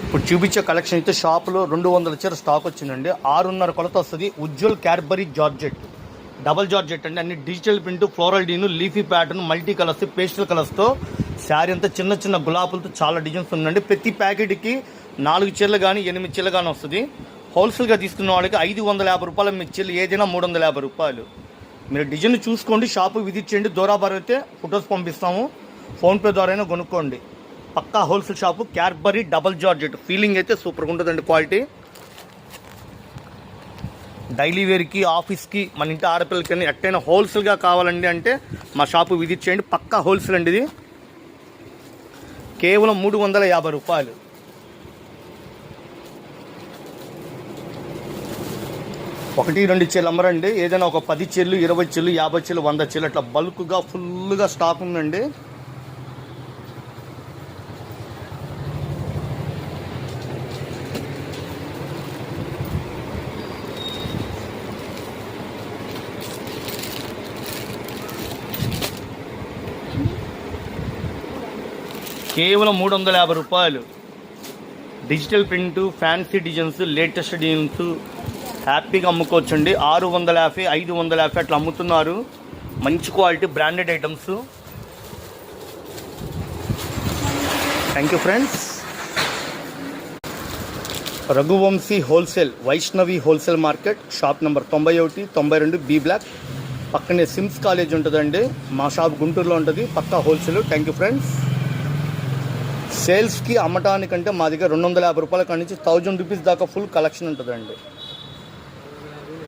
ఇప్పుడు చూపించే కలెక్షన్ అయితే షాప్లో 200 చీర స్టాక్ వచ్చిందండి. 6.5 కొలత వస్తుంది. Ujjwal Cadbury georgette, double georgette అండి. అన్ని డిజిటల్ ప్రింట్, ఫ్లోరల్ డీను, leafy pattern, multi colours, pastel కలర్స్తో శారీ అంతా చిన్న చిన్న గులాబులతో చాలా డిజైన్స్ ఉందండి. ప్రతి ప్యాకెట్కి 4 చీరలు కానీ 8 చీరలు కానీ వస్తుంది. హోల్సేల్గా తీసుకున్న వాళ్ళకి 550 రూపాయలు, మీ చీరలు ఏదైనా 350 రూపాయలు. మీరు డిజైన్ చూసుకోండి, షాపు విజిట్ చేయండి. దూరాబార్ అయితే ఫొటోస్ పంపిస్తాము, ఫోన్పే ద్వారా అయినా కొనుక్కోండి. పక్కా wholesale shop. Cadbury double georgette feeling అయితే సూపర్గా ఉంటుందండి. క్వాలిటీ డైలీ వేర్కి, ఆఫీస్కి, మన ఇంటి ఆడపిల్లలకి ఎట్టైనా హోల్సేల్గా కావాలండి అంటే మా షాపు విజిట్ చేయండి. పక్కా హోల్సేల్ అండి. ఇది కేవలం 350 రూపాయలు. ఒకటి 2 చీరలు అమ్మరండి. ఏదైనా ఒక 10 చీరలు, 20 చీరలు, 50 చీరలు, 100 చీరలు అట్లా బల్క్గా ఫుల్గా స్టాక్ ఉందండి. కేవలం 350 రూపాయలు. Digital print, fancy designs, latest designs హ్యాపీగా అమ్ముకోవచ్చండి. 650, 550 అట్లా అమ్ముతున్నారు. మంచి quality branded items. Thank you friends. Raghuvanshi wholesale, Vaishnavi wholesale market, shop number 91, 92 B block. పక్కనే సిమ్స్ కాలేజ్ ఉంటుందండి. మా షాప్ గుంటూరులో ఉంటుంది. పక్కా హోల్సేల్. Thank you friends. సేల్స్కి అమ్మటానికంటే మా దగ్గర 250 రూపాయల కాడి నుంచి 1000 రూపీస్ దాకా ఫుల్ కలెక్షన్ ఉంటుందండి.